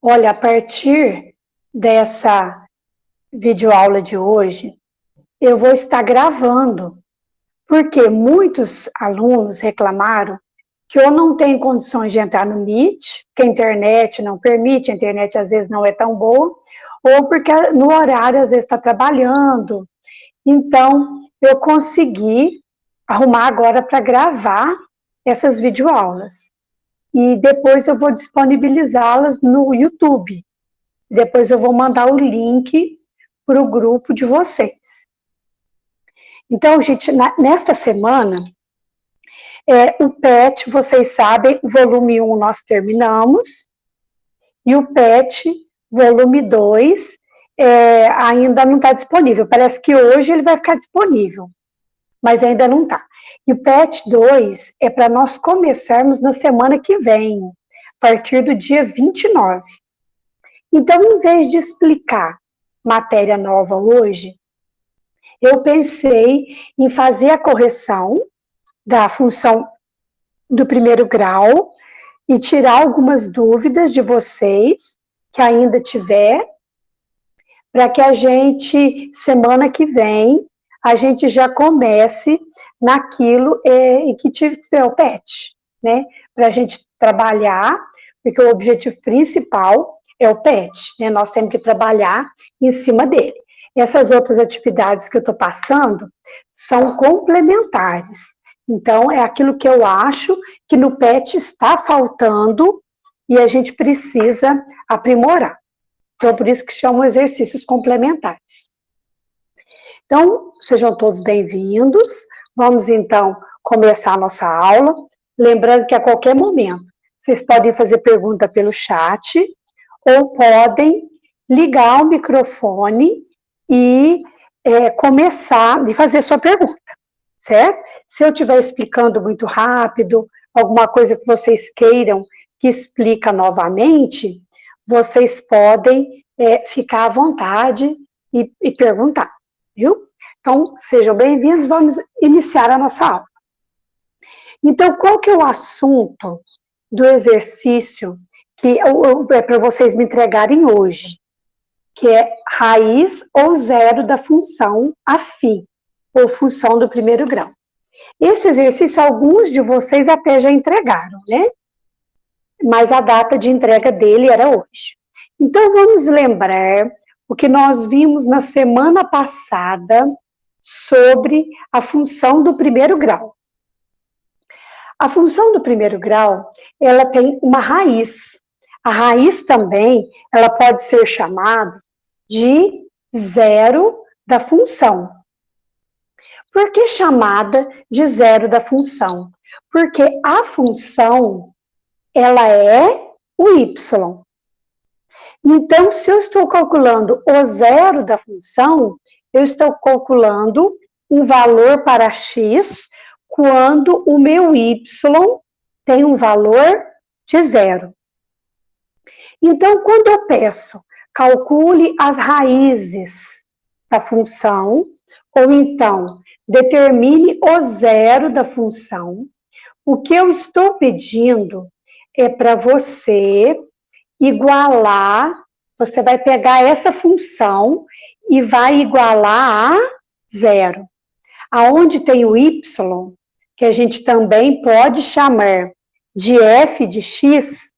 Olha, a partir dessa videoaula de hoje, eu vou estar gravando, porque muitos alunos reclamaram que eu não tenho condições de entrar no Meet, que a internet não permite, a internet às vezes não é tão boa, ou porque no horário às vezes está trabalhando. Então, eu consegui arrumar agora para gravar essas videoaulas. E depois eu vou disponibilizá-las no YouTube. Depois eu vou mandar o link para o grupo de vocês. Então, gente, nesta semana, o PET, vocês sabem, o volume 1 nós terminamos, e o PET, volume 2, ainda não está disponível. Parece que hoje ele vai ficar disponível, mas ainda não está. E o PET 2 é para nós começarmos na semana que vem, a partir do dia 29. Então, em vez de explicar matéria nova hoje, eu pensei em fazer a correção da função do primeiro grau e tirar algumas dúvidas de vocês que ainda tiver, para que a gente, semana que vem, a gente já comece naquilo que tiver o PET, né? Para a gente trabalhar, porque o objetivo principal é o PET, né? Nós temos que trabalhar em cima dele. Essas outras atividades que eu estou passando são complementares. Então, é aquilo que eu acho que no PET está faltando e a gente precisa aprimorar. Então, por isso que chamam exercícios complementares. Então, sejam todos bem-vindos. Vamos, então, começar a nossa aula. Lembrando que a qualquer momento, vocês podem fazer pergunta pelo chat ou podem ligar o microfone e começar a fazer sua pergunta, certo? Se eu estiver explicando muito rápido, alguma coisa que vocês queiram que explica novamente, vocês podem ficar à vontade e perguntar, viu? Então, sejam bem-vindos, vamos iniciar a nossa aula. Então, qual que é o assunto do exercício que é para vocês me entregarem hoje? Que é raiz ou zero da função afim, ou função do primeiro grau. Esse exercício, alguns de vocês até já entregaram, né? Mas a data de entrega dele era hoje. Então, vamos lembrar o que nós vimos na semana passada sobre a função do primeiro grau. A função do primeiro grau, ela tem uma raiz. A raiz também, ela pode ser chamada de zero da função. Por que chamada de zero da função? Porque a função, ela é o y. Então, se eu estou calculando o zero da função, eu estou calculando um valor para x quando o meu y tem um valor de zero. Então, quando eu peço, calcule as raízes da função, ou então, determine o zero da função, o que eu estou pedindo é para você igualar, você vai pegar essa função e vai igualar a zero. Aonde tem o y, que a gente também pode chamar de f de x,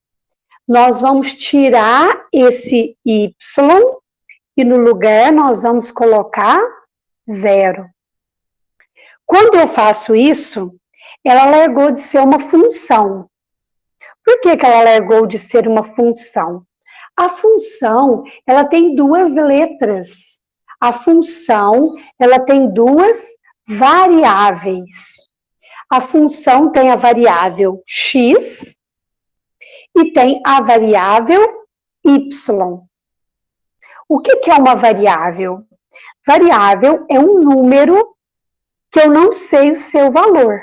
nós vamos tirar esse y e no lugar nós vamos colocar zero. Quando eu faço isso, ela largou de ser uma função. Por que ela largou de ser uma função? A função, ela tem duas letras. A função, ela tem duas variáveis. A função tem a variável x e tem a variável y. O que é uma variável? Variável é um número que eu não sei o seu valor.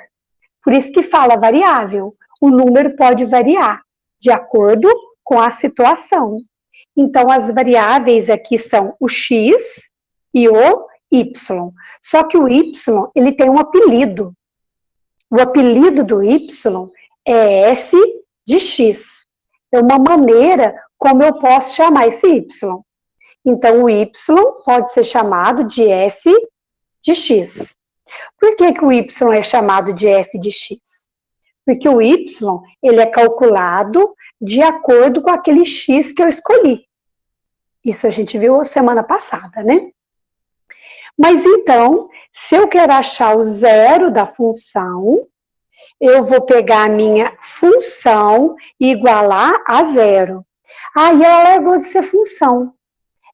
Por isso que fala variável. O número pode variar de acordo com a situação. Então, as variáveis aqui são o x e o y. Só que o y, ele tem um apelido. O apelido do y é f de x. É uma maneira como eu posso chamar esse y. Então, o y pode ser chamado de f de x. Por que o y é chamado de f de x? Porque o y, ele é calculado de acordo com aquele x que eu escolhi. Isso a gente viu semana passada, né? Mas então, se eu quero achar o zero da função, eu vou pegar a minha função e igualar a zero. Aí ela largou de ser função.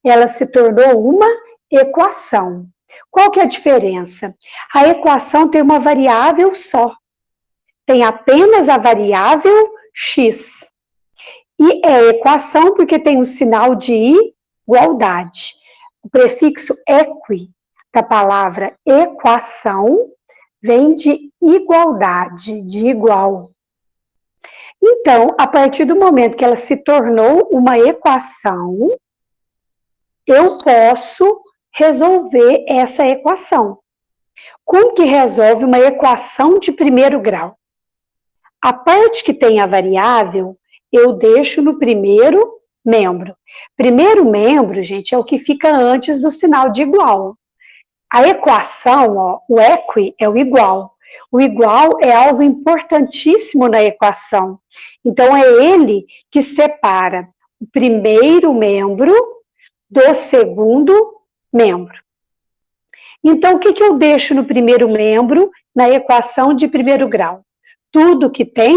Ela se tornou uma equação. Qual que é a diferença? A equação tem uma variável só. Tem apenas a variável x. E é equação porque tem um sinal de igualdade. O prefixo equi da palavra equação vem de igualdade, de igual. Então, a partir do momento que ela se tornou uma equação, eu posso resolver essa equação. Como que resolve uma equação de primeiro grau? A parte que tem a variável, eu deixo no primeiro membro. Primeiro membro, gente, é o que fica antes do sinal de igual. A equação, ó, o equi é o igual. O igual é algo importantíssimo na equação. Então, é ele que separa o primeiro membro do segundo membro. Então, o que eu deixo no primeiro membro na equação de primeiro grau? Tudo que tem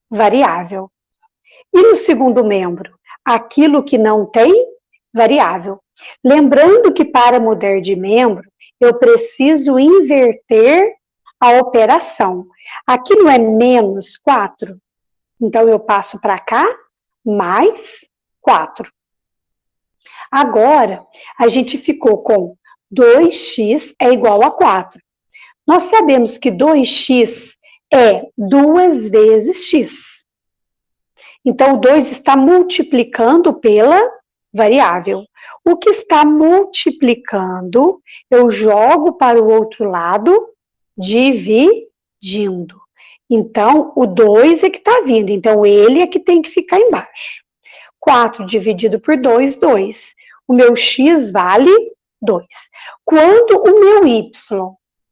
variável. E no segundo membro? Aquilo que não tem variável. Lembrando que para mudar de membro, eu preciso inverter a operação. Aqui não é menos 4? Então, eu passo para cá, mais 4. Agora, a gente ficou com 2x é igual a 4. Nós sabemos que 2x é 2 vezes x. Então, o 2 está multiplicando pela variável. O que está multiplicando, eu jogo para o outro lado, dividindo. Então, o 2 é que está vindo, então ele é que tem que ficar embaixo. 4 dividido por 2, 2. O meu x vale 2. Quando o meu y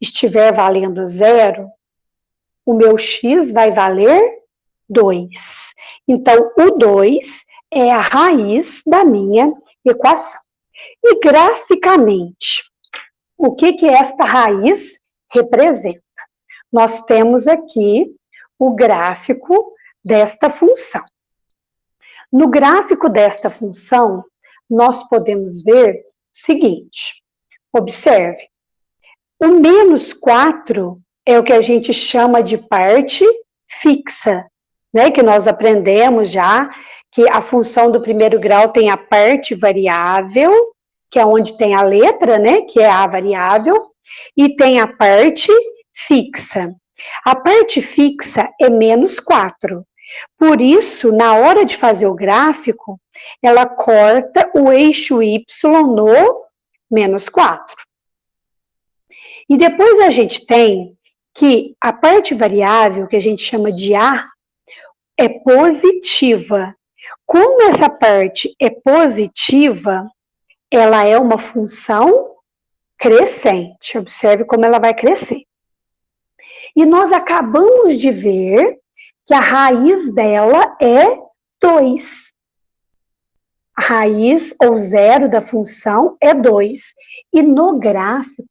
estiver valendo 0, o meu x vai valer 2. Então, o 2 é a raiz da minha equação. E graficamente, o que esta raiz representa? Nós temos aqui o gráfico desta função. No gráfico desta função, nós podemos ver o seguinte, observe, o menos 4 é o que a gente chama de parte fixa, né, que nós aprendemos já, que a função do primeiro grau tem a parte variável, que é onde tem a letra, né, que é a variável, e tem a parte fixa. A parte fixa é menos 4. Por isso, na hora de fazer o gráfico, ela corta o eixo Y no menos 4. E depois a gente tem que a parte variável, que a gente chama de A, é positiva. Como essa parte é positiva, ela é uma função crescente. Observe como ela vai crescer. E nós acabamos de ver que a raiz dela é 2. A raiz, ou zero da função, é 2. E no gráfico,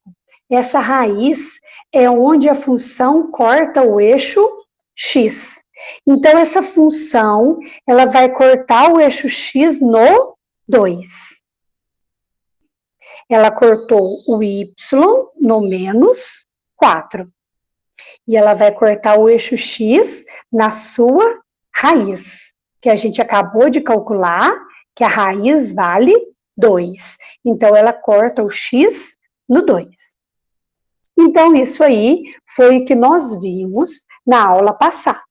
essa raiz é onde a função corta o eixo x. Então, essa função, ela vai cortar o eixo x no 2. Ela cortou o y no menos 4. E ela vai cortar o eixo x na sua raiz, que a gente acabou de calcular, que a raiz vale 2. Então, ela corta o x no 2. Então, isso aí foi o que nós vimos na aula passada.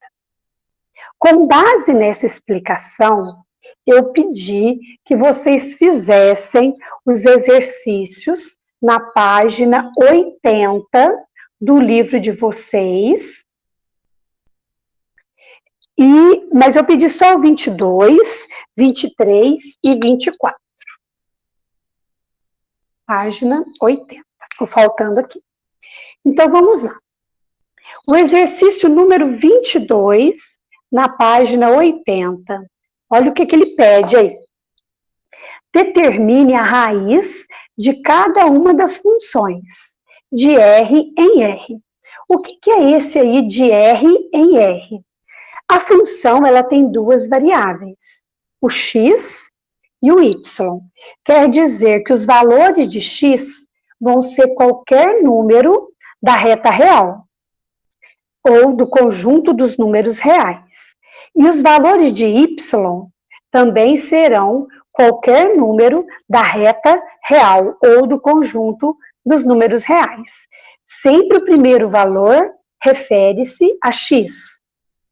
Com base nessa explicação, eu pedi que vocês fizessem os exercícios na página 80 do livro de vocês. Mas eu pedi só o 22, 23 e 24. Página 80. Estou faltando aqui. Então, vamos lá. O exercício número 22, na página 80. Olha o que ele pede aí. Determine a raiz de cada uma das funções, de R em R. O que é esse aí de R em R? A função, ela tem duas variáveis, o x e o y. Quer dizer que os valores de x vão ser qualquer número da reta real, ou do conjunto dos números reais. E os valores de y também serão qualquer número da reta real, ou do conjunto dos números reais. Sempre o primeiro valor refere-se a x,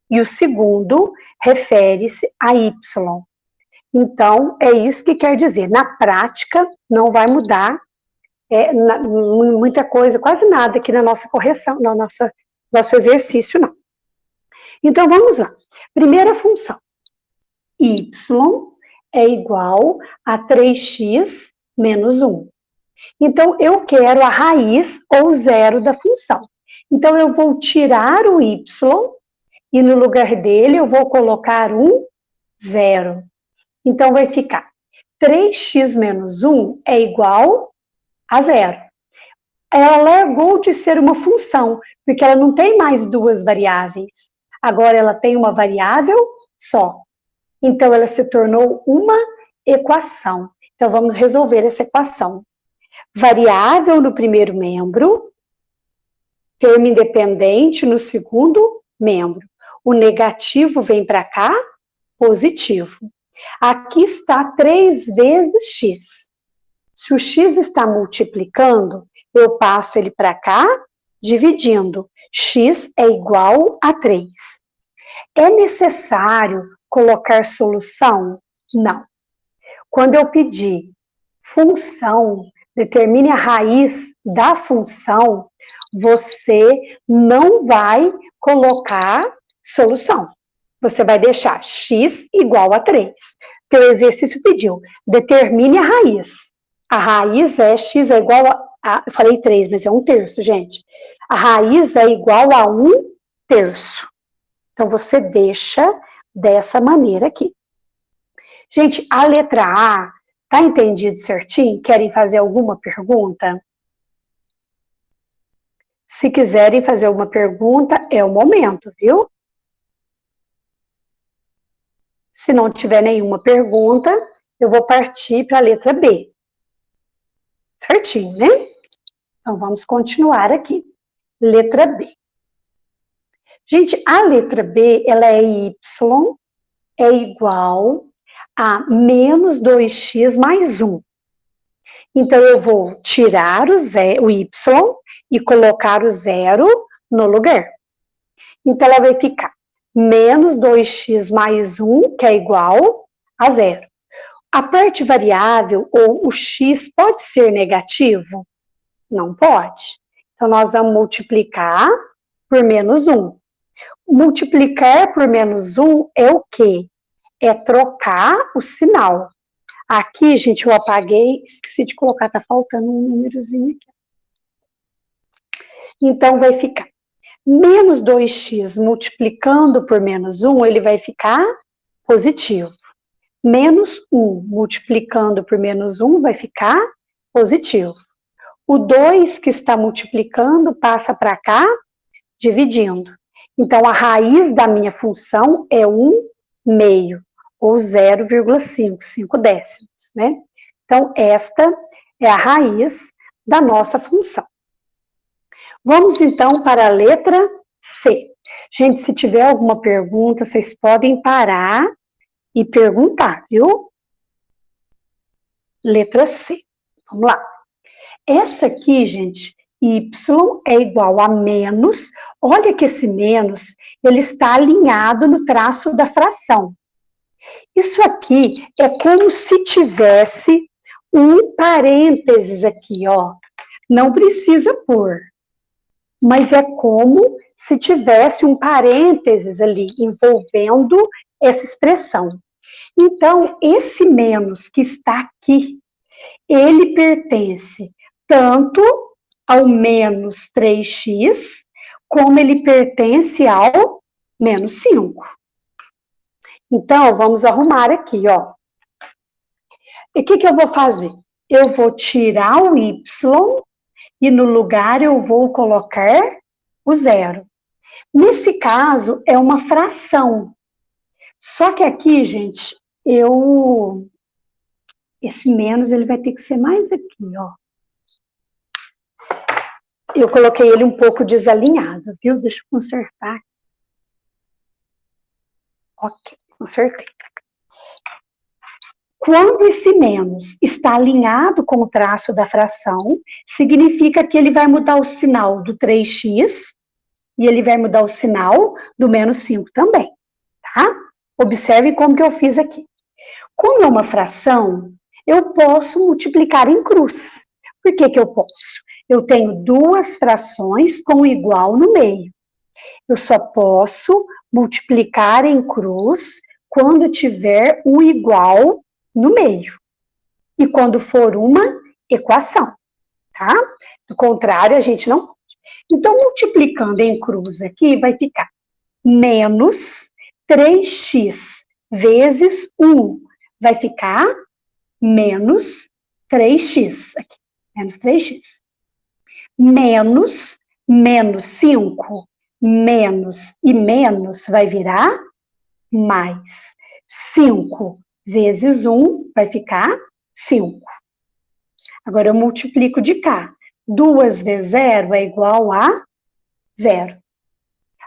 e o segundo refere-se a y. Então, é isso que quer dizer. Na prática, não vai mudar muita coisa, quase nada aqui na nossa correção, no nosso exercício, não. Então, vamos lá. Primeira função. Y é igual a 3x menos 1. Então, eu quero a raiz ou zero da função. Então, eu vou tirar o y e no lugar dele eu vou colocar um zero. Então, vai ficar 3x menos 1 é igual a zero. Ela largou de ser uma função, porque ela não tem mais duas variáveis. Agora, ela tem uma variável só. Então, ela se tornou uma equação. Então, vamos resolver essa equação. Variável no primeiro membro, termo independente no segundo membro. O negativo vem para cá, positivo. Aqui está 3 vezes x. Se o x está multiplicando, eu passo ele para cá, dividindo. X é igual a 3. É necessário colocar solução? Não. Quando eu pedir função, determine a raiz da função, você não vai colocar solução. Você vai deixar x igual a 3. Porque o exercício pediu, determine a raiz. A raiz é x é igual a... Eu falei 3, mas é 1/3, gente. A raiz é igual a 1/3. Então, você deixa dessa maneira aqui. Gente, a letra A, tá entendido certinho? Querem fazer alguma pergunta? Se quiserem fazer alguma pergunta, é o momento, viu? Se não tiver nenhuma pergunta, eu vou partir para a letra B. Certinho, né? Então, vamos continuar aqui. Letra B. Gente, a letra B, ela é y, é igual a menos 2x mais 1. Então, eu vou tirar o y e colocar o zero no lugar. Então, ela vai ficar menos 2x mais 1, que é igual a zero. A parte variável, ou o x, pode ser negativo? Não pode. Então, nós vamos multiplicar por menos 1. Multiplicar por menos 1 é o quê? É trocar o sinal. Aqui, gente, eu apaguei, esqueci de colocar, tá faltando um númerozinho aqui. Então, vai ficar menos 2x multiplicando por menos 1, ele vai ficar positivo. Menos 1 multiplicando por menos 1 vai ficar positivo. O 2 que está multiplicando passa para cá, dividindo. Então, a raiz da minha função é 1/2, ou 0,5, 5 décimos, né? Então, esta é a raiz da nossa função. Vamos, então, para a letra C. Gente, se tiver alguma pergunta, vocês podem parar e perguntar, viu? Letra C. Vamos lá. Essa aqui, gente, y é igual a menos. Olha que esse menos, ele está alinhado no traço da fração. Isso aqui é como se tivesse um parênteses aqui, ó. Não precisa pôr, mas é como se tivesse um parênteses ali envolvendo essa expressão. Então, esse menos que está aqui, ele pertence tanto ao menos 3x, como ele pertence ao menos 5. Então, vamos arrumar aqui, ó. E o que eu vou fazer? Eu vou tirar o y e no lugar eu vou colocar o 0. Nesse caso, é uma fração. Só que aqui, gente, esse menos, ele vai ter que ser mais aqui, ó. Eu coloquei ele um pouco desalinhado, viu? Deixa eu consertar. Ok, consertei. Quando esse menos está alinhado com o traço da fração, significa que ele vai mudar o sinal do 3x e ele vai mudar o sinal do menos 5 também, tá? Observe como que eu fiz aqui. Como é uma fração, eu posso multiplicar em cruz. Por que que eu posso? Eu tenho duas frações com igual no meio. Eu só posso multiplicar em cruz quando tiver um igual no meio. E quando for uma equação, tá? Do contrário, a gente não pode. Então, multiplicando em cruz aqui, vai ficar menos 3x vezes 1. Vai ficar menos 3x aqui. Menos 3x. Menos 5, menos e menos vai virar mais. 5 vezes 1 vai ficar 5. Agora eu multiplico de cá. 2 vezes 0 é igual a 0.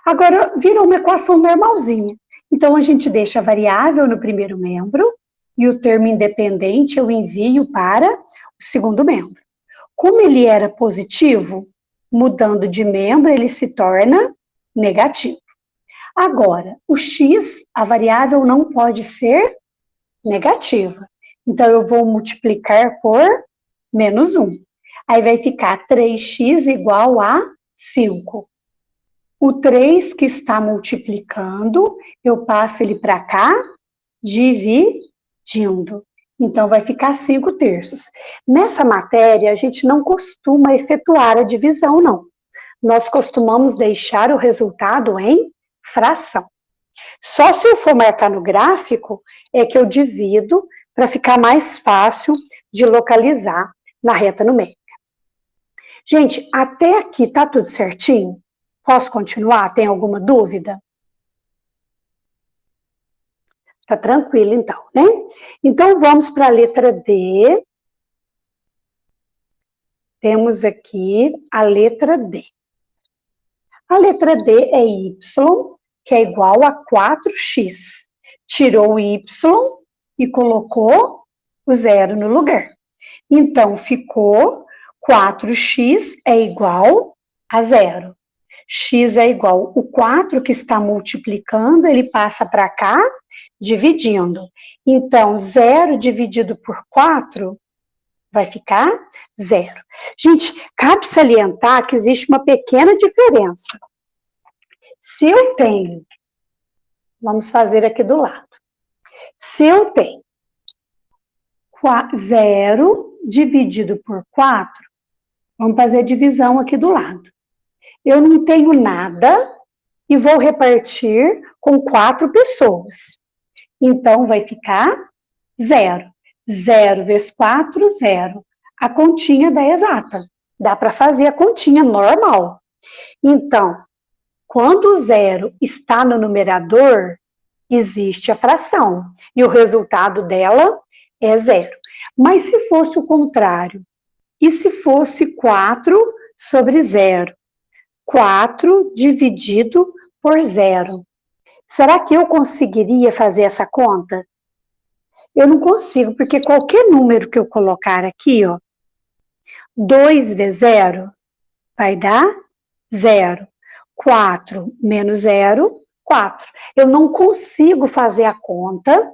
Agora virou uma equação normalzinha. Então a gente deixa a variável no primeiro membro e o termo independente eu envio para o segundo membro. Como ele era positivo, mudando de membro, ele se torna negativo. Agora, o x, a variável não pode ser negativa. Então, eu vou multiplicar por menos 1. Aí vai ficar 3x igual a 5. O 3 que está multiplicando, eu passo ele para cá, dividindo. Então, vai ficar 5/3. Nessa matéria, a gente não costuma efetuar a divisão, não. Nós costumamos deixar o resultado em fração. Só se eu for marcar no gráfico, é que eu divido para ficar mais fácil de localizar na reta numérica. Gente, até aqui tá tudo certinho? Posso continuar? Tem alguma dúvida? Tá tranquilo, então, né? Então, vamos para a letra D. Temos aqui a letra D. A letra D é y, que é igual a 4x. Tirou o y e colocou o 0 no lugar. Então, ficou 4x é igual a 0. X é igual, o 4 que está multiplicando, ele passa para cá, dividindo. Então, 0 dividido por 4 vai ficar 0. Gente, cabe salientar que existe uma pequena diferença. Se eu tenho, vamos fazer aqui do lado. Se eu tenho 0 dividido por 4, vamos fazer a divisão aqui do lado. Eu não tenho nada e vou repartir com 4 pessoas. Então, vai ficar 0. 0 vezes 4, 0. A continha dá exata. Dá para fazer a continha normal. Então, quando o 0 está no numerador, existe a fração. E o resultado dela é 0. Mas se fosse o contrário, e se fosse 4 sobre 0? 4 dividido por 0. Será que eu conseguiria fazer essa conta? Eu não consigo, porque qualquer número que eu colocar aqui, ó, 2 vezes 0 vai dar 0. 4 menos 0, 4. Eu não consigo fazer a conta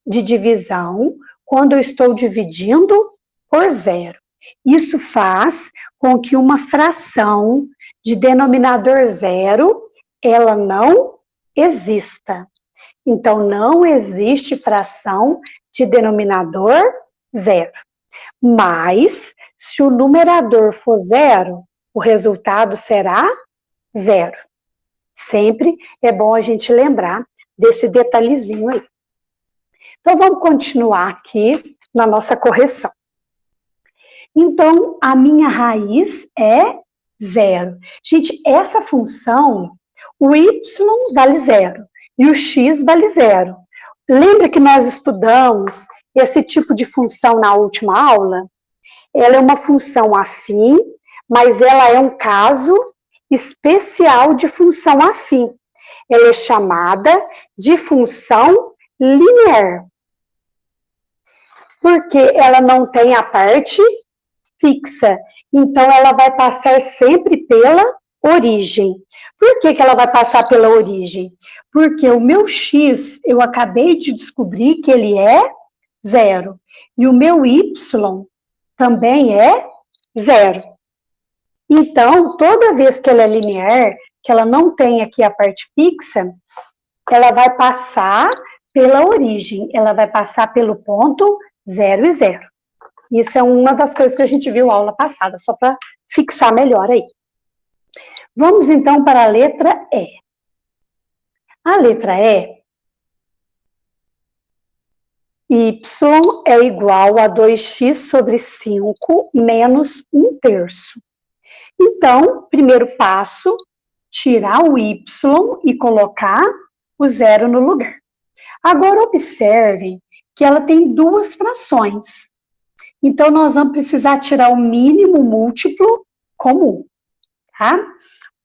de divisão quando eu estou dividindo por 0. Isso faz com que uma fração de denominador 0 ela não exista. Então, não existe fração de denominador zero. Mas, se o numerador for zero, o resultado será zero. Sempre é bom a gente lembrar desse detalhezinho aí. Então, vamos continuar aqui na nossa correção. Então, a minha raiz é zero. Gente, essa função, o y vale zero e o x vale zero. Lembra que nós estudamos esse tipo de função na última aula? Ela é uma função afim, mas ela é um caso especial de função afim. Ela é chamada de função linear, porque ela não tem a parte fixa, então ela vai passar sempre pela origem. Por que ela vai passar pela origem? Porque o meu x, eu acabei de descobrir que ele é zero, e o meu y também é zero. Então, toda vez que ela é linear, que ela não tem aqui a parte fixa, ela vai passar pela origem, ela vai passar pelo ponto 0 e 0. Isso é uma das coisas que a gente viu na aula passada, só para fixar melhor aí. Vamos então para a letra E. A letra E, y é igual a 2x sobre 5 menos 1/3. Então, primeiro passo, tirar o y e colocar o zero no lugar. Agora, observe que ela tem duas frações. Então, nós vamos precisar tirar o mínimo múltiplo comum, tá?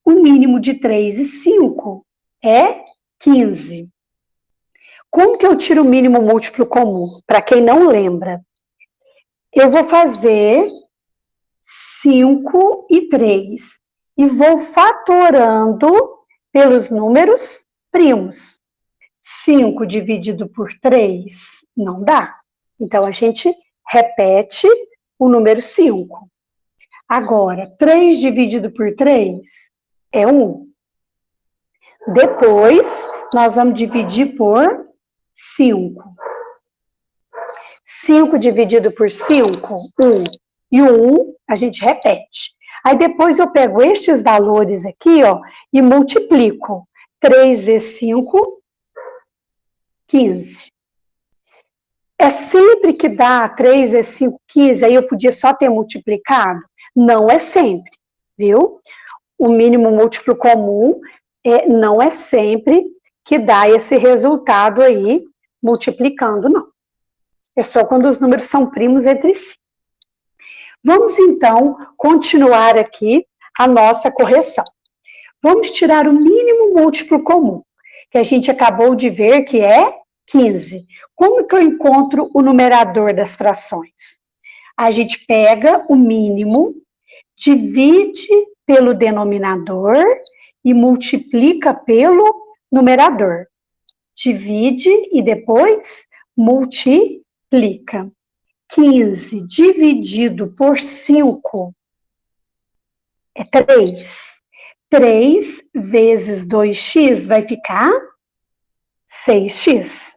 O mínimo de 3 e 5 é 15. Como que eu tiro o mínimo múltiplo comum? Para quem não lembra, eu vou fazer 5 e 3 e vou fatorando pelos números primos. 5 dividido por 3 não dá. Então, a gente repete o número 5. Agora, 3 dividido por 3 é 1. Depois, nós vamos dividir por 5. 5 dividido por 5, 1. E o 1 a gente repete. Aí depois eu pego estes valores aqui, ó, e multiplico. 3 vezes 5, 15. É sempre que dá 3 vezes 5, 15, aí eu podia só ter multiplicado? Não é sempre, viu? O mínimo múltiplo comum não é sempre que dá esse resultado aí, multiplicando, não. É só quando os números são primos entre si. Vamos, então, continuar aqui a nossa correção. Vamos tirar o mínimo múltiplo comum, que a gente acabou de ver que é 15. Como que eu encontro o numerador das frações? A gente pega o mínimo, divide pelo denominador e multiplica pelo numerador. Divide e depois multiplica. 15 dividido por 5 é 3. 3 vezes 2x vai ficar 6x.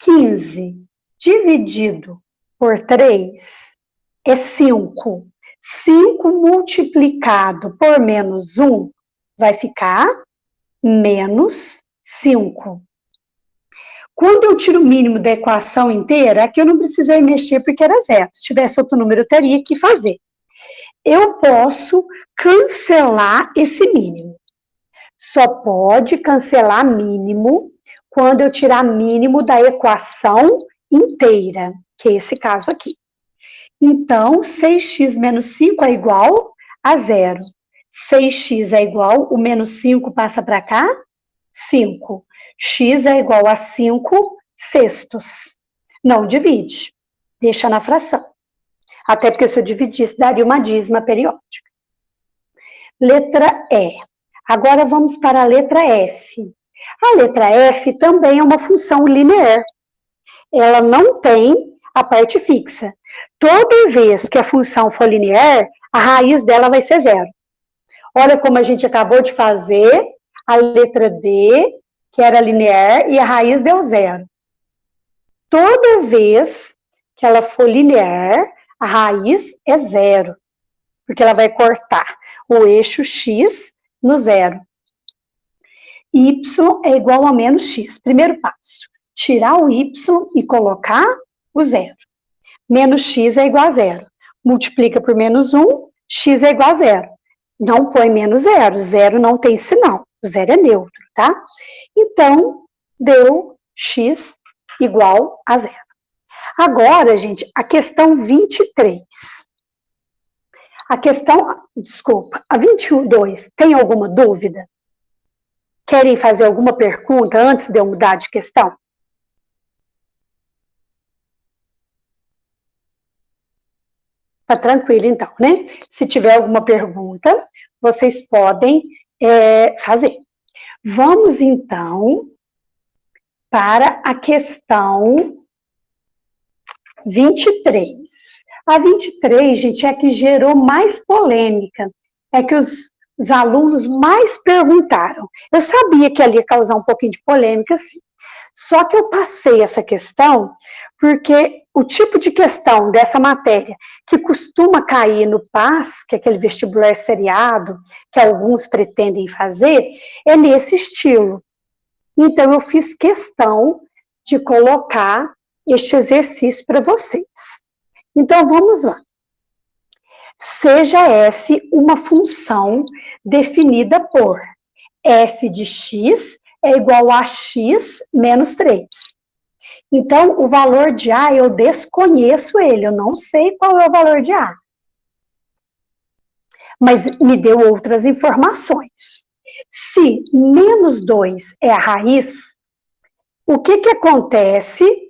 15 dividido por 3 é 5. 5 multiplicado por menos 1 vai ficar menos 5. Quando eu tiro o mínimo da equação inteira, aqui eu não precisei mexer porque era zero. Se tivesse outro número, eu teria que fazer. Eu posso cancelar esse mínimo. Só pode cancelar mínimo quando eu tirar mínimo da equação inteira, que é esse caso aqui. Então, 6x menos 5 é igual a zero. 6x é igual, o menos 5 passa para cá, 5. X é igual a 5 sextos. Não divide, deixa na fração. Até porque se eu dividisse, daria uma dízima periódica. Letra E. Agora vamos para a letra F. A letra F também é uma função linear. Ela não tem a parte fixa. Toda vez que a função for linear, a raiz dela vai ser zero. Olha como a gente acabou de fazer a letra D, que era linear, e a raiz deu 0. Toda vez que ela for linear, a raiz é 0, porque ela vai cortar o eixo x no 0. Y é igual a menos x. Primeiro passo, tirar o y e colocar o 0. Menos x é igual a 0. Multiplica por menos 1, x é igual a 0. Não põe menos 0, 0 não tem sinal, 0 é neutro, tá? Então, deu x igual a 0. Agora, gente, a questão 23. A 22, tem alguma dúvida? Querem fazer alguma pergunta antes de eu mudar de questão? Tá tranquilo, então, né? Se tiver alguma pergunta, vocês podem fazer. Vamos, então, para a questão 23. A 23, gente, é a que gerou mais polêmica. É que os alunos mais perguntaram. Eu sabia que ela ia causar um pouquinho de polêmica, sim. Só que eu passei essa questão porque o tipo de questão dessa matéria que costuma cair no PAS, que é aquele vestibular seriado que alguns pretendem fazer, é nesse estilo. Então, eu fiz questão de colocar este exercício para vocês. Então, vamos lá. Seja f uma função definida por f de x é igual a x menos 3. Então, o valor de A, eu desconheço ele, eu não sei qual é o valor de A. Mas me deu outras informações. Se menos 2 é a raiz, o que acontece?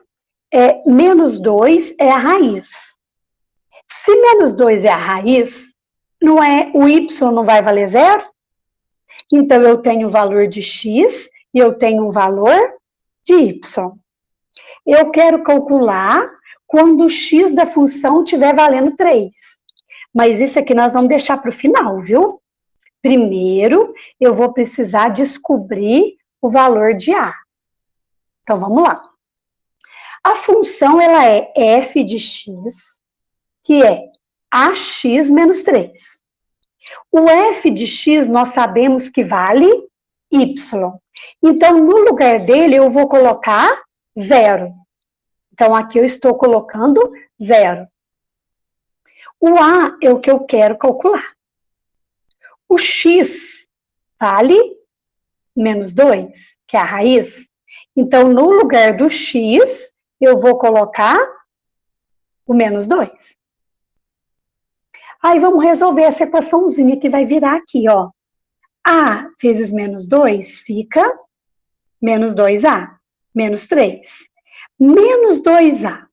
Menos 2 é a raiz. Se menos 2 é a raiz, o y não vai valer 0? Então, eu tenho o valor de x e eu tenho um valor de y. Eu quero calcular quando o x da função estiver valendo 3. Mas isso aqui nós vamos deixar para o final, viu? Primeiro, eu vou precisar descobrir o valor de A. Então, vamos lá. A função, ela é f de x, que é ax menos 3. O f de x, nós sabemos que vale y. Então, no lugar dele, eu vou colocar 0. Então, aqui eu estou colocando 0. O A é o que eu quero calcular. O x vale menos 2, que é a raiz. Então, no lugar do x, eu vou colocar o menos 2. Aí, vamos resolver essa equaçãozinha que vai virar aqui, ó. A vezes menos 2 fica menos 2A, menos 3. Menos 2A.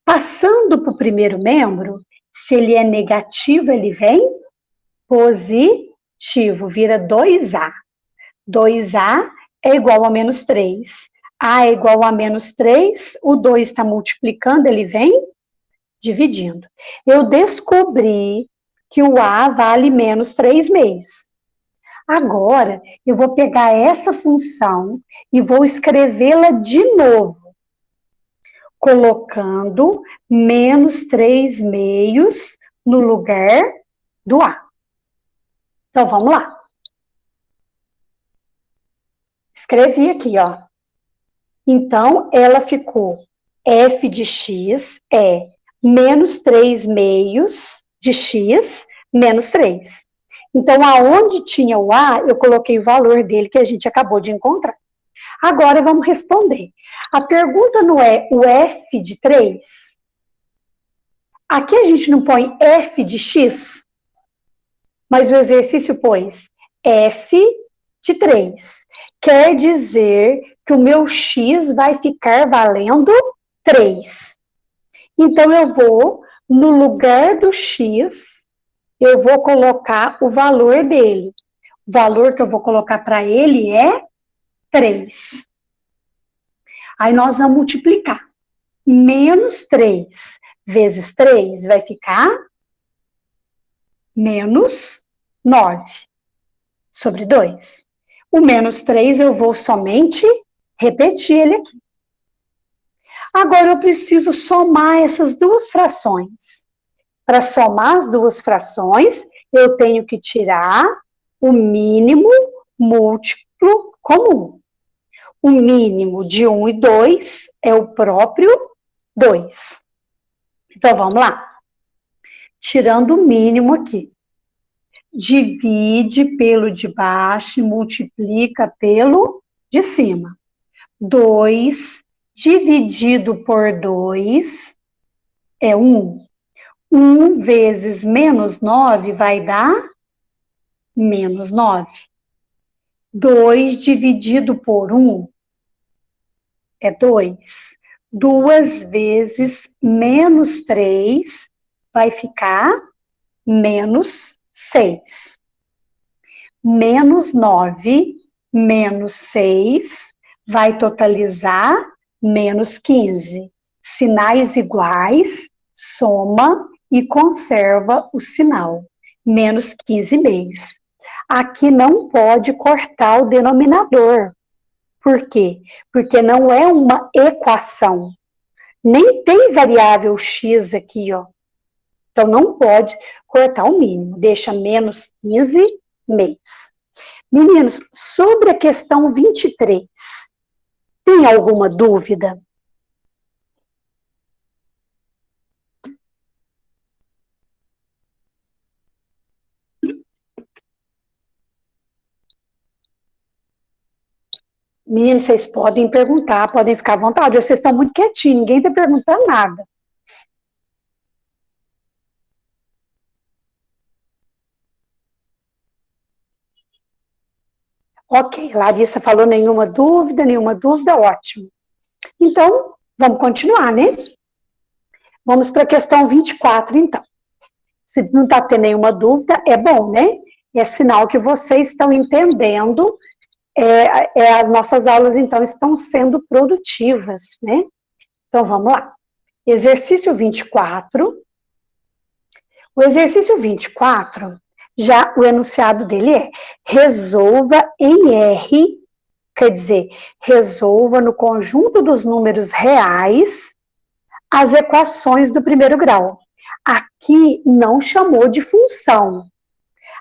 Passando para o primeiro membro, se ele é negativo, ele vem positivo, vira 2A. 2A é igual a menos 3. A é igual a menos 3, o 2 está multiplicando, ele vem dividindo. Eu descobri que o A vale menos 3 meios. Agora, eu vou pegar essa função e vou escrevê-la de novo, colocando menos 3 meios no lugar do A. Então, vamos lá. Escrevi aqui, ó. Então, ela ficou f de x é menos 3 meios de x menos 3. Então, aonde tinha o A, eu coloquei o valor dele que a gente acabou de encontrar. Agora, vamos responder. A pergunta não é o f de 3? Aqui a gente não põe f de x, mas o exercício pôs f de 3. Quer dizer que o meu x vai ficar valendo 3. Então, eu vou, no lugar do x, eu vou colocar o valor dele. O valor que eu vou colocar para ele é 3. Aí, nós vamos multiplicar. Menos 3 vezes 3 vai ficar menos 9. sobre 2. O menos 3 eu vou somente repetir ele aqui. Agora eu preciso somar essas duas frações. Para somar as duas frações, eu tenho que tirar o mínimo múltiplo comum. O mínimo de 1 e 2 é o próprio 2. Então, vamos lá. Tirando o mínimo aqui. Divide pelo de baixo e multiplica pelo de cima. 2 dividido por 2 é 1. 1 vezes menos 9 vai dar menos 9. 2 dividido por 1 é 2. 2 vezes menos 3 vai ficar menos 6. Menos 9 menos 6 vai totalizar menos 15. Sinais iguais, soma e conserva o sinal. Menos 15 meios. Aqui não pode cortar o denominador. Por quê? Porque não é uma equação. Nem tem variável x aqui, ó. Então, não pode cortar o mínimo. Deixa menos 15 meios. Meninos, sobre a questão 23, tem alguma dúvida? Meninos, vocês podem perguntar, podem ficar à vontade. Vocês estão muito quietinhos, ninguém está perguntando nada. Ok, Larissa falou nenhuma dúvida, ótimo. Então, vamos continuar, né? Vamos para a questão 24, então. Se não está tendo nenhuma dúvida, é bom, né? É sinal que vocês estão entendendo, as nossas aulas, então, estão sendo produtivas, né? Então, vamos lá. Exercício 24. O exercício 24, já o enunciado dele é: resolva em R, quer dizer, resolva no conjunto dos números reais as equações do primeiro grau. Aqui não chamou de função,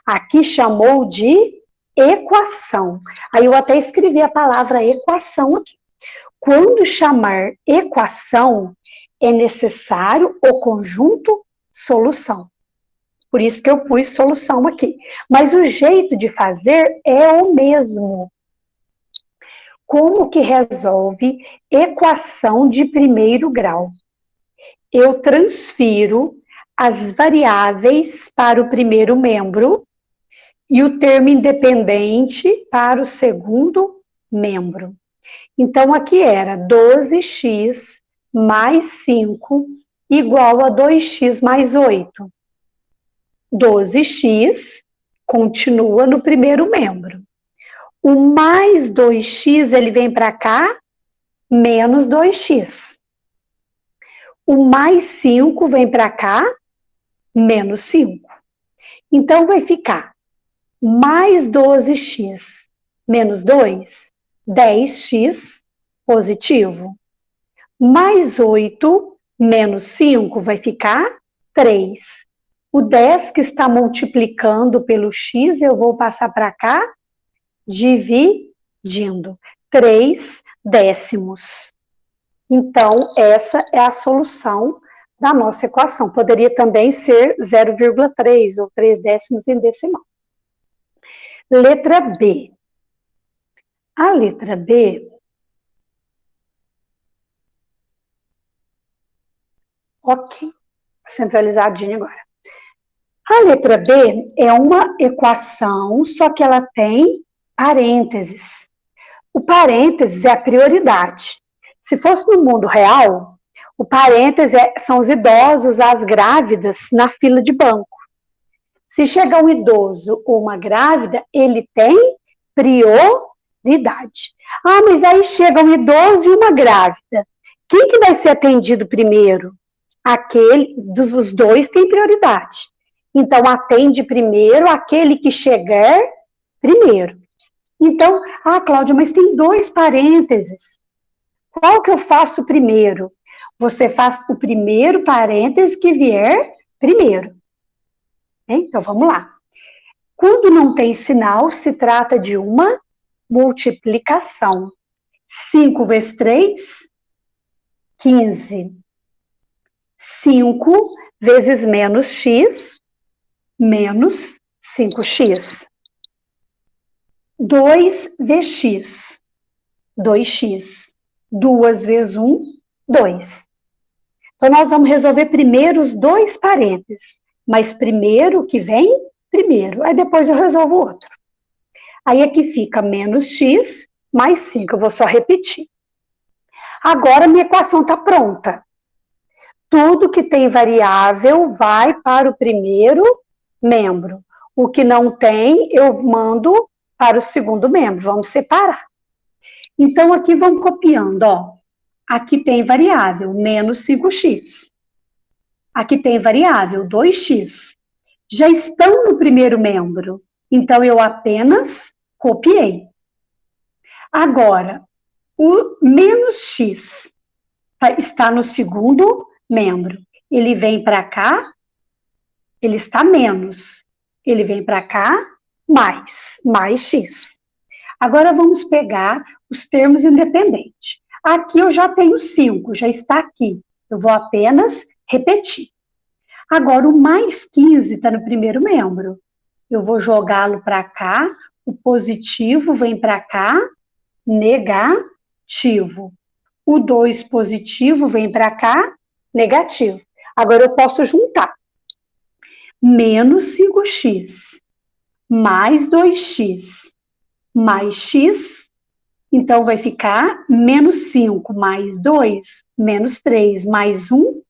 aqui chamou de equação. Aí eu até escrevi a palavra equação aqui. Quando chamar equação, é necessário o conjunto solução. Por isso que eu pus solução aqui. Mas o jeito de fazer é o mesmo. Como que resolve equação de primeiro grau? Eu transfiro as variáveis para o primeiro membro e o termo independente para o segundo membro. Então, aqui era 12x mais 5 igual a 2x mais 8. 12x continua no primeiro membro. O mais 2x, ele vem para cá, menos 2x. O mais 5 vem para cá, menos 5. Então, vai ficar mais 12x menos 2, 10x positivo. Mais 8 menos 5 vai ficar 3. O 10 que está multiplicando pelo x, eu vou passar para cá, dividindo. 3 décimos. Então, essa é a solução da nossa equação. Poderia também ser 0,3 ou 3 décimos em decimal. Letra B. A letra B, ok, centralizadinho agora. A letra B é uma equação, só que ela tem parênteses. O parênteses é a prioridade. Se fosse no mundo real, o parênteses são os idosos, as grávidas, na fila de banco. Se chega um idoso ou uma grávida, ele tem prioridade. Ah, mas aí chega um idoso e uma grávida. Quem que vai ser atendido primeiro? Os dois têm prioridade. Então, atende primeiro aquele que chegar primeiro. Então, Cláudia, mas tem 2 parênteses. Qual que eu faço primeiro? Você faz o primeiro parêntese que vier primeiro. Então, vamos lá. Quando não tem sinal, se trata de uma multiplicação. 5 vezes 3, 15. 5 vezes menos x, menos 5x. 2 vx, 2x. 2 vezes 1, 2. Então, nós vamos resolver primeiro os 2 parênteses, mas primeiro o que vem, primeiro. Aí depois eu resolvo o outro. Aí aqui fica menos x mais 5, eu vou só repetir. Agora minha equação está pronta. Tudo que tem variável vai para o primeiro membro. O que não tem, eu mando para o segundo membro. Vamos separar. Então, aqui vamos copiando, ó. Aqui tem variável, menos 5x. Aqui tem variável, 2x. Já estão no primeiro membro, então eu apenas copiei. Agora, o menos x está no segundo membro. Ele vem para cá, ele está menos. Ele vem para cá, mais x. Agora vamos pegar os termos independentes. Aqui eu já tenho 5, já está aqui. Eu vou apenas repetir. Agora, o mais 15 está no primeiro membro. Eu vou jogá-lo para cá, o positivo vem para cá, negativo. O 2 positivo vem para cá, negativo. Agora eu posso juntar. Menos 5x, mais 2x, mais x, então vai ficar menos 5 mais 2, menos 3 mais 1,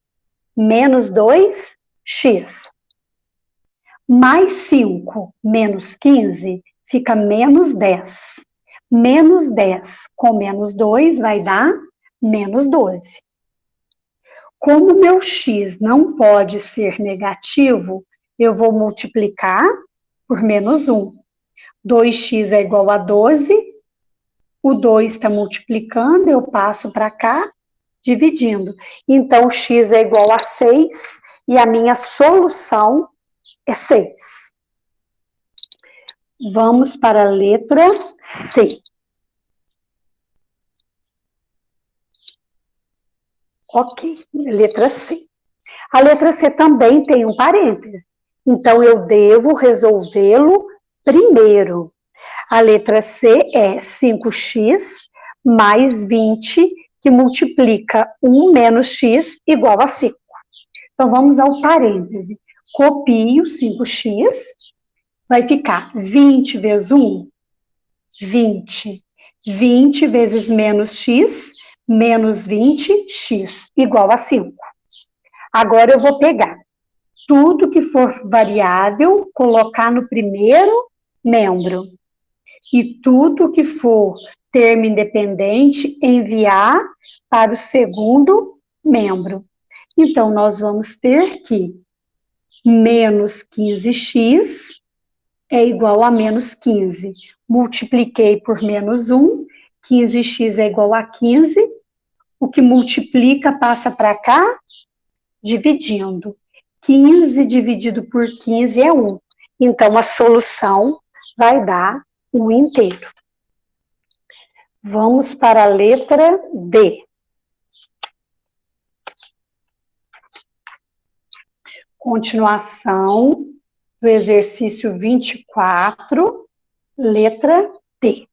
menos 2x. Mais 5 menos 15 fica menos 10. Menos 10 com menos 2 vai dar menos 12. Como meu x não pode ser negativo, eu vou multiplicar por menos 1. 2x é igual a 12. O 2 está multiplicando, eu passo para cá, dividindo. Então, x é igual a 6 e a minha solução é 6. Vamos para a letra C. Ok, letra C. A letra C também tem um parêntese. Então, eu devo resolvê-lo primeiro. A letra C é 5x mais 20, que multiplica 1 menos x igual a 5. Então, vamos ao parêntese. Copio 5x, vai ficar 20 vezes 1, 20. 20 vezes menos x, menos 20x, igual a 5. Agora eu vou pegar tudo que for variável, colocar no primeiro membro. E tudo que for termo independente, enviar para o segundo membro. Então, nós vamos ter que menos 15x é igual a menos 15. Multipliquei por menos 1, 15x é igual a 15. O que multiplica passa para cá, dividindo. 15 dividido por 15 é 1. Então, a solução vai dar 1 inteiro. Vamos para a letra D. Continuação do exercício 24, letra D.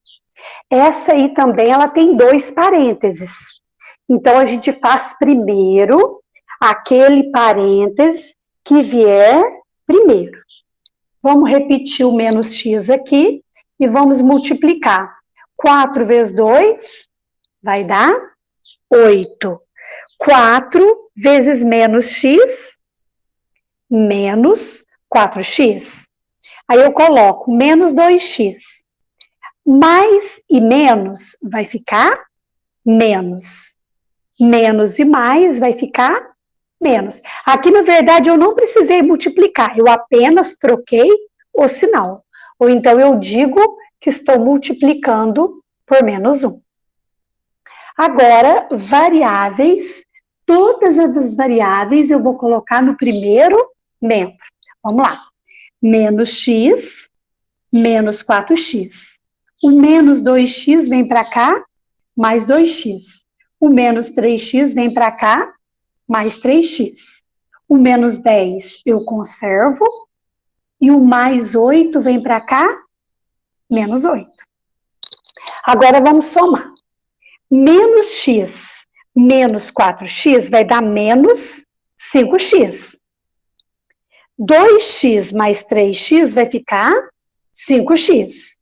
Essa aí também, ela tem 2 parênteses. Então, a gente faz primeiro aquele parêntese que vier primeiro. Vamos repetir o menos x aqui e vamos multiplicar. 4 vezes 2 vai dar 8. 4 vezes menos x, menos 4x. Aí eu coloco menos 2x. Mais e menos vai ficar menos. Menos e mais vai ficar menos. Aqui, na verdade, eu não precisei multiplicar, eu apenas troquei o sinal. Ou então eu digo que estou multiplicando por menos 1. Agora, variáveis, todas as variáveis eu vou colocar no primeiro membro. Vamos lá. Menos x, menos 4x. O menos 2x vem para cá, mais 2x. O menos 3x vem para cá, mais 3x. O menos 10 eu conservo. E o mais 8 vem para cá, menos 8. Agora vamos somar. Menos x menos 4x vai dar menos 5x. 2x mais 3x vai ficar 5x.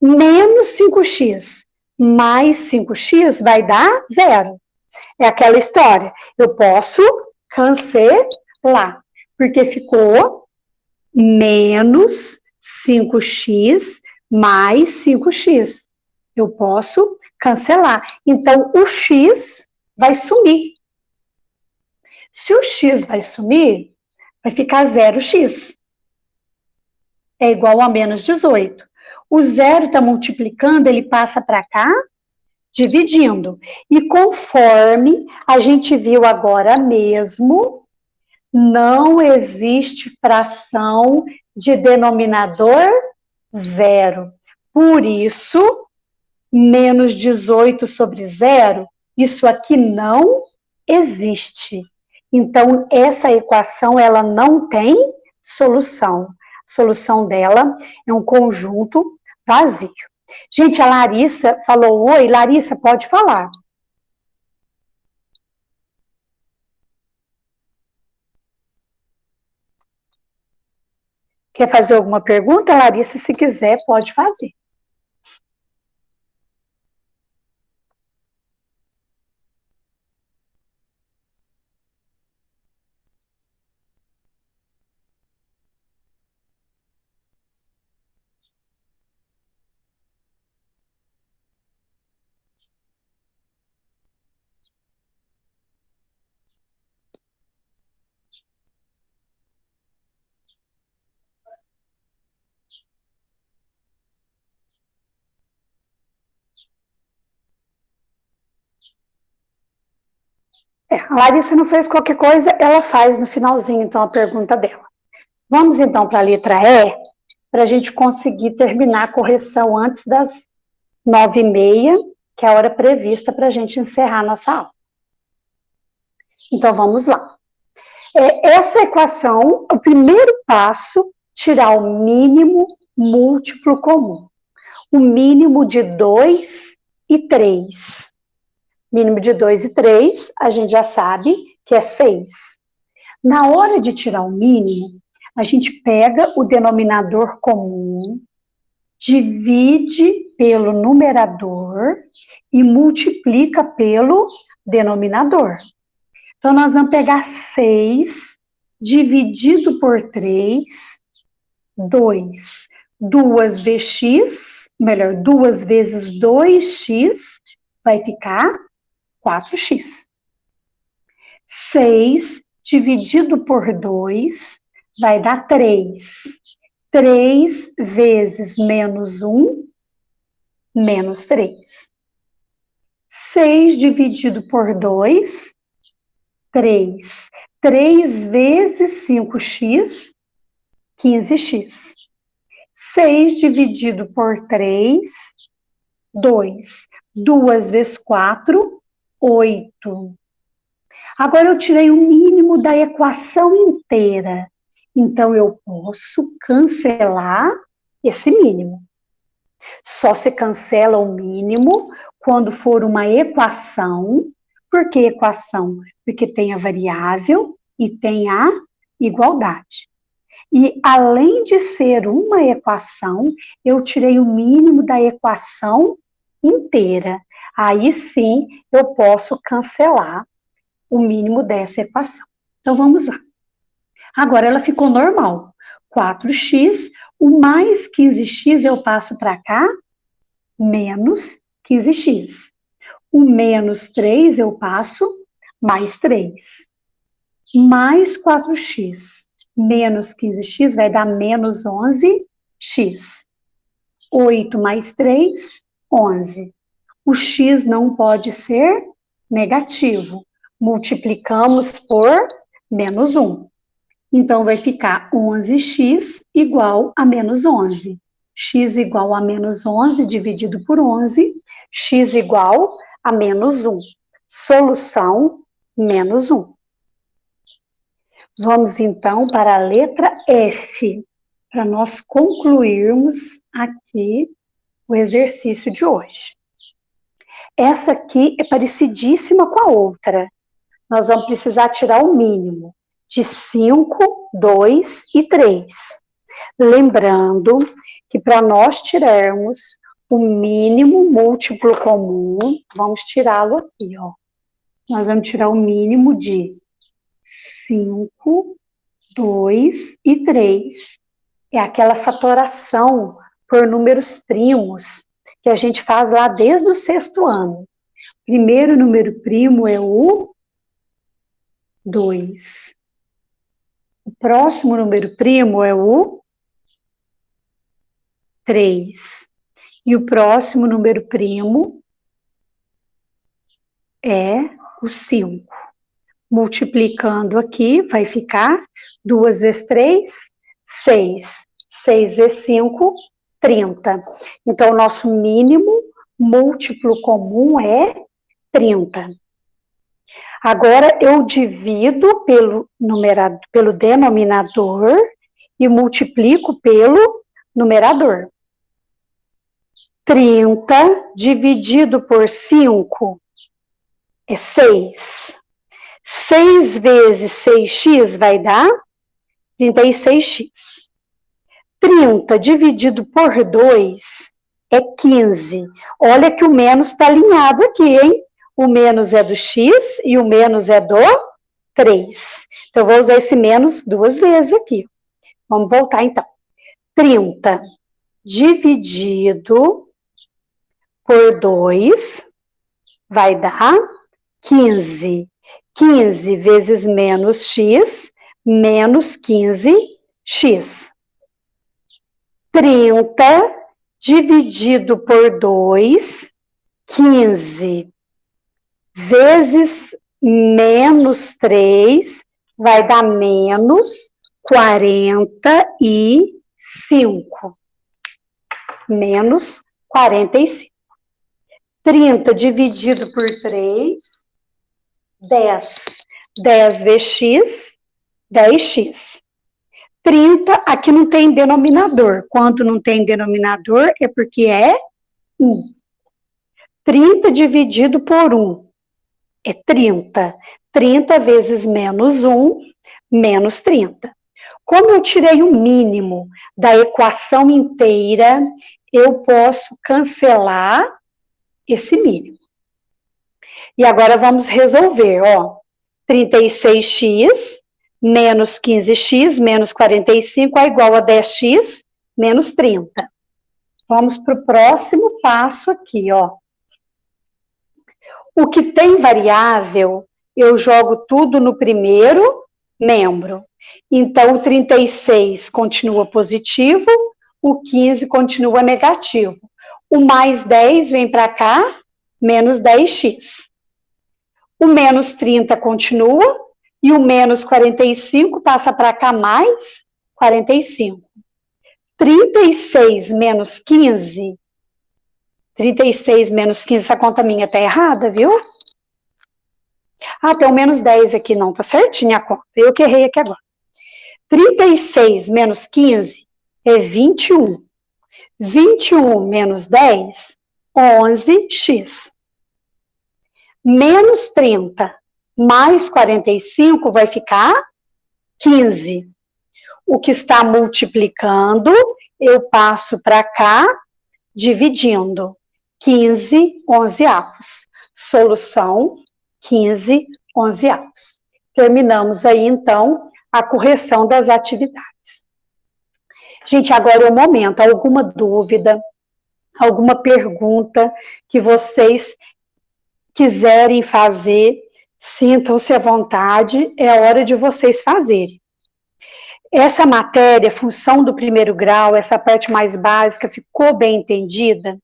Menos 5x mais 5x vai dar 0. É aquela história. Eu posso cancelar, porque ficou menos 5x mais 5x. Eu posso cancelar. Então, o x vai sumir. Se o x vai sumir, vai ficar 0x. É igual a menos 18. O 0 está multiplicando, ele passa para cá, dividindo. E conforme a gente viu agora mesmo, não existe fração de denominador zero. Por isso, menos 18 sobre 0, isso aqui não existe. Então, essa equação, ela não tem solução. A solução dela é um conjunto vazio. Gente, a Larissa falou, oi, Larissa, pode falar. Quer fazer alguma pergunta, Larissa? Se quiser, pode fazer. A Larissa não fez qualquer coisa, ela faz no finalzinho, então, a pergunta dela. Vamos, então, para a letra E, para a gente conseguir terminar a correção antes das 9h30, que é a hora prevista para a gente encerrar a nossa aula. Então, vamos lá. Essa equação, o primeiro passo, tirar o mínimo múltiplo comum. O mínimo de 2 e 3. Mínimo de 2 e 3, a gente já sabe que é 6. Na hora de tirar o mínimo, a gente pega o denominador comum, divide pelo numerador e multiplica pelo denominador. Então, nós vamos pegar 6 dividido por 3, 2. 2 vezes 2x vai ficar 4x. 6 dividido por 2 vai dar 3. 3 vezes menos 1, menos 3. 6 dividido por 2, 3. 3 vezes 5x, 15x. 6 dividido por 3, 2. 2 vezes 4, 8. Agora eu tirei o mínimo da equação inteira. Então, eu posso cancelar esse mínimo. Só se cancela o mínimo quando for uma equação. Por que equação? Porque tem a variável e tem a igualdade. E, além de ser uma equação, eu tirei o mínimo da equação inteira. Aí sim, eu posso cancelar o mínimo dessa equação. Então, vamos lá. Agora, ela ficou normal. 4x, o mais 15x eu passo para cá, menos 15x. O menos 3 eu passo, mais 3. Mais 4x, menos 15x vai dar menos 11x. x. 8 mais 3, 11. O x não pode ser negativo. Multiplicamos por menos 1. Então, vai ficar 11x igual a menos 11. X igual a menos 11 dividido por 11, x igual a menos 1. Solução, menos 1. Vamos, então, para a letra F, para nós concluirmos aqui o exercício de hoje. Essa aqui é parecidíssima com a outra. Nós vamos precisar tirar o mínimo de 5, 2 e 3. Lembrando que para nós tirarmos o mínimo múltiplo comum, vamos tirá-lo aqui, ó. Nós vamos tirar o mínimo de 5, 2 e 3. É aquela fatoração por números primos que a gente faz lá desde o 6º ano. Primeiro número primo é o 2. O próximo número primo é o 3. E o próximo número primo é o 5. Multiplicando aqui, vai ficar 2 vezes 3, 6. 6 vezes 5, 30. Então, o nosso mínimo múltiplo comum é 30. Agora, eu divido pelo denominador e multiplico pelo numerador. 30 dividido por 5 é 6. 6 vezes 6x vai dar 36x. 30 dividido por 2 é 15. Olha que o menos está alinhado aqui, hein? O menos é do x e o menos é do 3. Então, eu vou usar esse menos 2 vezes aqui. Vamos voltar, então. 30 dividido por 2 vai dar 15. 15 vezes menos x, menos 15x. 30 dividido por 2, 15 vezes menos 3, vai dar menos 45. Menos 45. 30 dividido por 3, 10. 10 vezes x, 10x. 30, aqui não tem denominador. Quando não tem denominador, é porque é 1. 30 dividido por 1 é 30. 30 vezes menos 1, menos 30. Como eu tirei o mínimo da equação inteira, eu posso cancelar esse mínimo. E agora vamos resolver, ó. 36x menos 15x menos 45 é igual a 10x menos 30. Vamos para o próximo passo aqui, ó. O que tem variável, eu jogo tudo no primeiro membro. Então, o 36 continua positivo, o 15 continua negativo. O mais 10 vem para cá, menos 10x. O menos 30 continua, e o menos 45 passa para cá, mais 45. 36 menos 15... 36 menos 15, essa conta minha tá errada, viu? Ah, tem um menos 10 aqui, não, tá certinha a conta. Eu que errei aqui agora. 36 menos 15 é 21. 21 menos 10, 11x. Menos 30 mais 45 vai ficar 15. O que está multiplicando, eu passo para cá, dividindo. 15 onzeavos. Solução, 15 onzeavos. Terminamos aí, então, a correção das atividades. Gente, agora é o momento. Alguma dúvida, alguma pergunta que vocês quiserem fazer, sintam-se à vontade, é a hora de vocês fazerem. Essa matéria, função do primeiro grau, essa parte mais básica, ficou bem entendida? O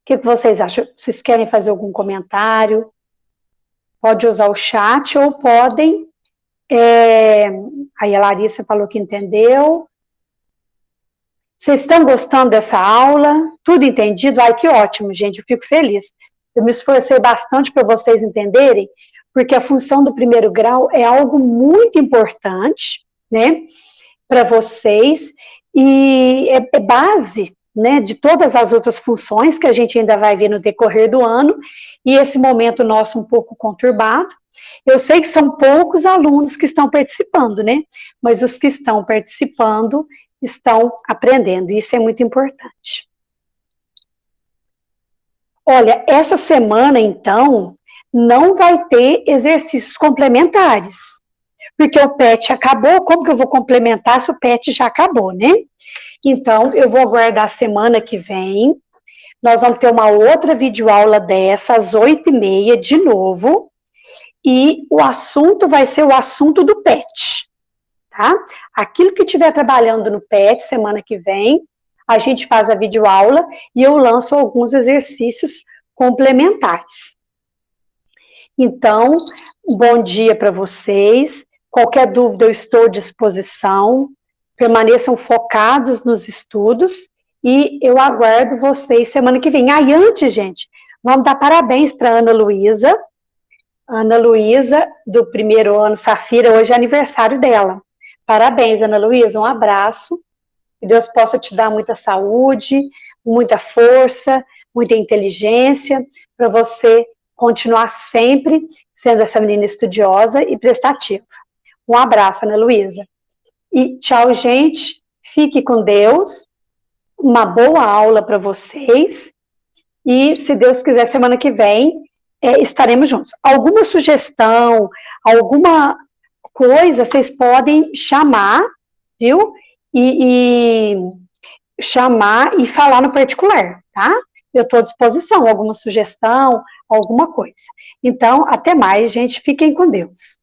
que vocês acham? Vocês querem fazer algum comentário? Pode usar o chat ou podem... Aí a Larissa falou que entendeu. Vocês estão gostando dessa aula? Tudo entendido? Ai, que ótimo, gente, eu fico feliz. Eu me esforcei bastante para vocês entenderem, porque a função do primeiro grau é algo muito importante, né, para vocês, e é base, né, de todas as outras funções que a gente ainda vai ver no decorrer do ano, e esse momento nosso um pouco conturbado. Eu sei que são poucos alunos que estão participando, né, mas os que estão participando estão aprendendo, e isso é muito importante. Olha, essa semana, então, não vai ter exercícios complementares, porque o PET acabou. Como que eu vou complementar se o PET já acabou, né? Então, eu vou aguardar a semana que vem, nós vamos ter uma outra videoaula dessa, às 8h30, de novo, e o assunto vai ser o assunto do PET, tá? Aquilo que estiver trabalhando no PET, semana que vem, a gente faz a videoaula e eu lanço alguns exercícios complementares. Então, bom dia para vocês. Qualquer dúvida, eu estou à disposição. Permaneçam focados nos estudos e eu aguardo vocês semana que vem. E antes, gente, vamos dar parabéns para Ana Luísa. Ana Luísa, do primeiro ano Safira, hoje é aniversário dela. Parabéns, Ana Luísa, um abraço. Que Deus possa te dar muita saúde, muita força, muita inteligência, para você continuar sempre sendo essa menina estudiosa e prestativa. Um abraço, Ana Luísa. E tchau, gente. Fique com Deus. Uma boa aula para vocês. E, se Deus quiser, semana que vem, estaremos juntos. Alguma sugestão, alguma coisa, vocês podem chamar, viu? E chamar e falar no particular, tá? Eu estou à disposição, alguma sugestão, alguma coisa. Então, até mais, gente. Fiquem com Deus.